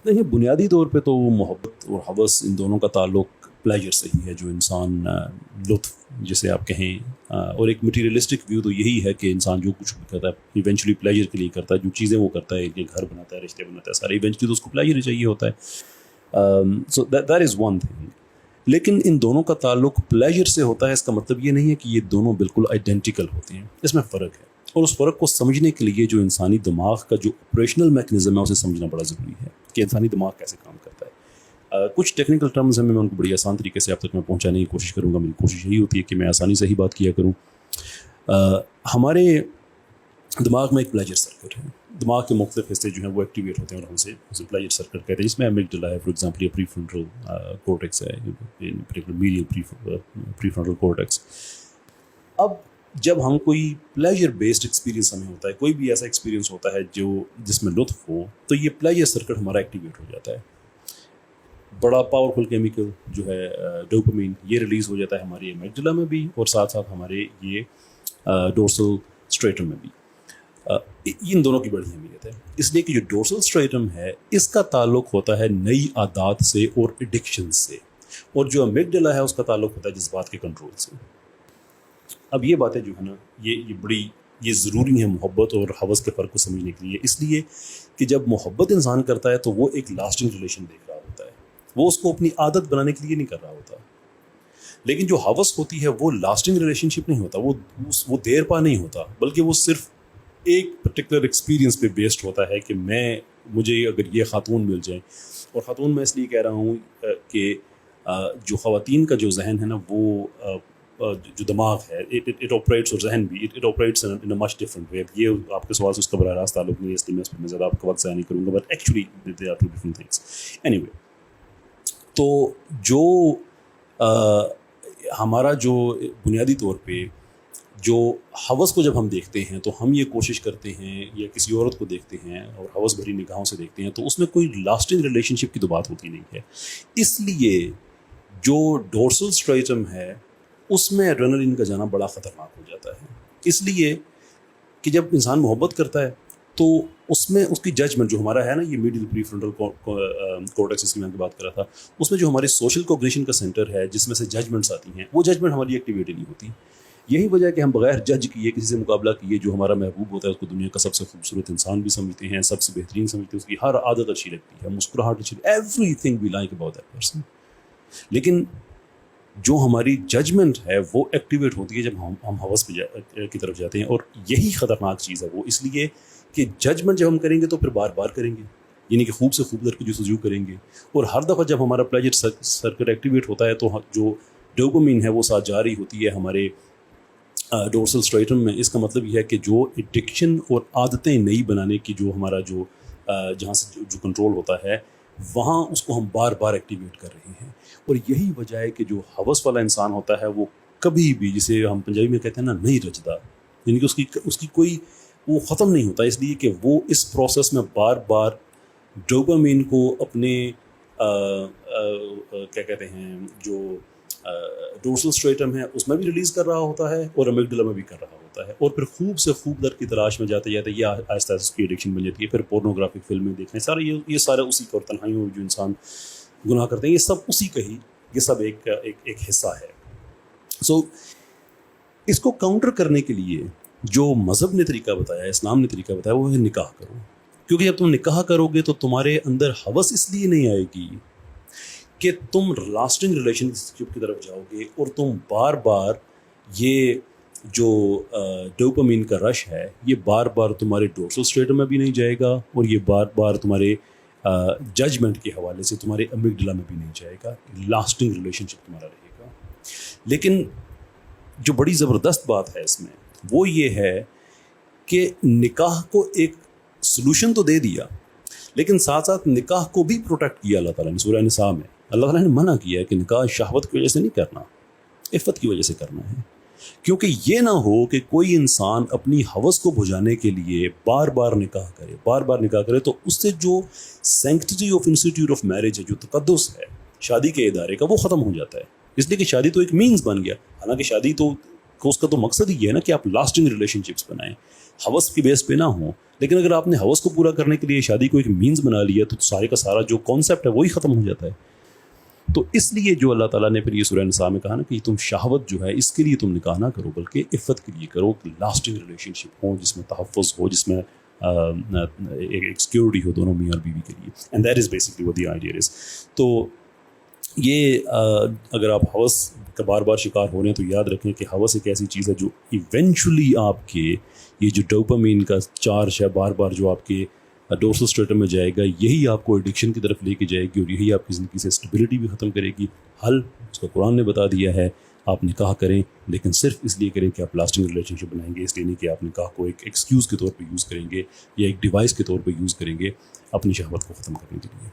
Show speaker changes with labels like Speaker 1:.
Speaker 1: देखिए बुनियादी तौर पे तो मोहब्बत और हवस इन दोनों का ताल्लुक प्लेजर से ही है, जो इंसान लुत्फ जिसे आप कहें, और एक मटीरियलिस्टिक व्यू तो यही है कि इंसान जो कुछ भी करता है इवेंचुअली प्लेजर के लिए करता है। जो चीज़ें वो करता है, ये घर बनाता है, रिश्ते बनाता है, सारे इवेंचुअली तो उसको प्लेजर ही चाहिए होता है। So that is one thing. लेकिन इन दोनों का ताल्लुक प्लेजर से होता है, इसका मतलब ये नहीं है कि ये दोनों बिल्कुल आइडेंटिकल होते हैं, इसमें फ़र्क है। और उस फ़र्क को समझने के लिए जो इंसानी दिमाग का जो ऑपरेशनल मैकेनिज़्म है उसे समझना बड़ा ज़रूरी है कि इंसानी दिमाग कैसे काम करता है। कुछ टेक्निकल टर्म्स हैं, मैं उनको बड़ी आसान तरीके से आप तक मैं पहुंचाने की कोशिश करूंगा। मेरी कोशिश यही होती है कि मैं आसानी से ही बात किया करूं। हमारे दिमाग में एक प्लेजर सर्किट है। दिमाग के मुख्तलिफ हिस्से जो हैं वो एक्टिवेट होते हैं और हमसे उसे प्लेजर सर्किट कहते हैं, जिसमें एमिगडाला है, फॉर एग्जांपल, या प्रीफ्रंटल कॉर्टेक्स है, इन पर्टिकुलर मीडियल प्रीफ्रंटल कॉर्टेक्स। अब जब हम कोई प्लेजर बेस्ड एक्सपीरियंस हमें होता है, कोई भी ऐसा एक्सपीरियंस होता है जो जिसमें लुत्फ हो, तो ये प्लेजर सर्किट हमारा एक्टिवेट हो जाता है। बड़ा पावरफुल केमिकल जो है डोपामिन, ये रिलीज़ हो जाता है हमारे एमिगडाला में भी और साथ साथ हमारे ये डोर्सल स्ट्रेटम में भी। इन दोनों की बड़ी अहमियत है, इसलिए कि जो डोर्सल स्ट्रेटम है इसका ताल्लुक होता है नई आदत से और एडिक्शन से, और जो एमिगडाला है उसका ताल्लुक होता है जज्बात के कंट्रोल से। अब ये बातें जो है ना, ये ज़रूरी है मोहब्बत और हवस के फ़र्क को समझने के लिए, इसलिए कि जब मोहब्बत इंसान करता है तो वो एक लास्टिंग रिलेशन देख रहा होता है, वो उसको अपनी आदत बनाने के लिए नहीं कर रहा होता। लेकिन जो हवस होती है वो लास्टिंग रिलेशनशिप नहीं होता, वो देर पा नहीं होता, बल्कि वो सिर्फ एक पर्टिकुलर एक्सपीरियंस पे बेस्ड होता है कि मुझे अगर ये खातून मिल जाए। और ख़ातून मैं इसलिए कह रहा हूँ कि जो ख़वातीन का जो जहन है ना, वो जो दिमाग है, इट ऑपरेट्स, और जहन भी it operates in a much different way. ये आपके सवाल से उसका बराह रास्त ताल्लुक नहीं है, इसलिए मैं उस पर मैं ज़्यादा आपका वक्त ज़ाया नहीं करूँगा, but actually they are two different things. Anyway, तो जो हमारा जो बुनियादी तौर पे जो हवस को जब हम देखते हैं तो हम ये कोशिश करते हैं, या किसी औरत को देखते हैं और हवस भरी निगाहों से देखते हैं, तो उसमें कोई लास्टिंग रिलेशनशिप की तो बात होती नहीं है। इसलिए जो डोर्सल स्ट्रेटम है उसमें एड्रेनलिन का जाना बड़ा ख़तरनाक हो जाता है, इसलिए कि जब इंसान मोहब्बत करता है तो उसमें उसकी जजमेंट जो हमारा है ना, ये मिडिल प्रीफ्रंटल कॉर्टेक्स जिसकी मैं बात कर रहा था, उसमें जो हमारे सोशल कोग्निशन का सेंटर है जिसमें से जजमेंट्स आती हैं, वो जजमेंट हमारी एक्टिवेट नहीं होती। यही वजह है कि हम बगैर जज किए, किसी से मुकाबला किए, जो हमारा महबूब होता है उसको दुनिया का सबसे खूबसूरत इंसान भी समझते हैं, सबसे बेहतरीन समझते हैं, उसकी हर आदत अच्छी लगती है, मुस्कुराहट अच्छी, everything we like about that person. लेकिन जो हमारी जजमेंट है वो एक्टिवेट होती है जब हम हवस की तरफ जाते हैं, और यही ख़तरनाक चीज़ है वो, इसलिए कि जजमेंट जब हम करेंगे तो फिर बार बार करेंगे, यानी कि खूब से खूब दर की जस्तजू करेंगे, और हर दफ़ा जब हमारा प्लेजर सर्किट एक्टिवेट होता है तो जो डोपामिन है वो साथ जा रही होती है हमारे डोर्सल स्ट्रेटम में। इसका मतलब यह है कि जो एडिक्शन और आदतें नई बनाने की जो हमारा जो जहाँ से जो कंट्रोल होता है, वहाँ उसको हम बार बार एक्टिवेट कर रहे हैं। और यही वजह है कि जो हवस वाला इंसान होता है वो कभी भी, जिसे हम पंजाबी में कहते हैं ना, नहीं रचता, यानी कि उसकी कोई वो ख़त्म नहीं होता, इसलिए कि वो इस प्रोसेस में बार बार डोपामिन को अपने क्या कहते हैं, जो डोर्सल स्ट्रेटम है उसमें भी रिलीज़ कर रहा होता है और एमिगडाला में भी कर रहा होता है, और फिर खूब से खूब दर की तलाश में जाते जाते ये आहिस्ता आहिस्ता उसकी एडिक्शन बन जाती है। फिर पोर्नोग्राफिक फिल्में देखने, सारे ये सारा उसी का, और तन्हाइयों में जो इंसान गुनाह करते हैं, ये सब उसी का ही, ये सब एक हिस्सा है। सो इसको काउंटर करने के लिए जो मज़हब ने तरीका बताया, इस्लाम ने तरीका बताया, वो है निकाह करो। क्योंकि जब तुम निकाह करोगे तो तुम्हारे अंदर हवस इसलिए नहीं आएगी कि तुम लास्टिंग रिलेशनशिप की तरफ जाओगे, और तुम बार बार ये जो डोपामिन का रश है ये बार बार तुम्हारे डोर्सल स्ट्रेटम में भी नहीं जाएगा, और ये बार बार तुम्हारे जजमेंट के हवाले से तुम्हारे एमिगडाला में भी नहीं जाएगा। लास्टिंग रिलेशनशिप तुम्हारा रहेगा। लेकिन जो बड़ी ज़बरदस्त बात है इसमें वो ये है कि निकाह को एक सलूशन तो दे दिया, लेकिन साथ साथ निकाह को भी प्रोटेक्ट किया अल्लाह ताला ने। सूरह निसा में अल्लाह ताला ने मना किया है कि निकाह शहवत की वजह से नहीं करना, इफ़्फ़त की वजह से करना है, क्योंकि ये ना हो कि कोई इंसान अपनी हवस को बुझाने के लिए बार बार निकाह करे, तो उससे जो sanctity of institute of marriage है, जो तकद्दुस है शादी के इदारे का, वो ख़त्म हो जाता है। इसलिए कि शादी तो एक मीन्स बन गया, हालांकि शादी तो اس کا تو مقصد ہی ہے نا کہ آپ لاسٹنگ ریلیشن شپس بنائیں, ہوس کی بیس پہ نہ ہوں. لیکن اگر آپ نے ہوس کو پورا کرنے کے لیے شادی کو ایک مینز بنا لیا تو سارے کا سارا جو کانسیپٹ ہے وہی ختم ہو جاتا ہے. تو اس لیے جو اللہ تعالیٰ نے پھر یہ سورہ نساء میں کہا نا کہ تم شہوت جو ہے اس کے لیے تم نکاح نہ کرو بلکہ عفت کے لیے کرو, کہ لاسٹنگ ریلیشن شپ ہو جس میں تحفظ ہو, جس میں ایک سیکیورٹی ہو دونوں میاں اور بیوی کے لیے. And that is basically what the idea is. تو یہ اگر آپ ہوس کا بار بار شکار ہو رہے ہیں تو یاد رکھیں کہ ہوس ایک ایسی چیز ہے جو ایونچولی آپ کے یہ جو ڈوپامین کا چارج ہے بار بار جو آپ کے ڈورسل اسٹریٹم میں جائے گا, یہی آپ کو ایڈکشن کی طرف لے کے جائے گی اور یہی آپ کی زندگی سے اسٹیبلٹی بھی ختم کرے گی. حل اس کا قرآن نے بتا دیا ہے, آپ نکاح کریں لیکن صرف اس لیے کریں کہ آپ لاسٹنگ ریلیشن شپ بنائیں گے, اس لیے نہیں کہ آپ نکاح کو ایک ایکسکیوز کے طور پہ یوز کریں گے یا ایک ڈیوائس کے طور پہ یوز کریں گے اپنی شہوت کو ختم کرنے کے لیے.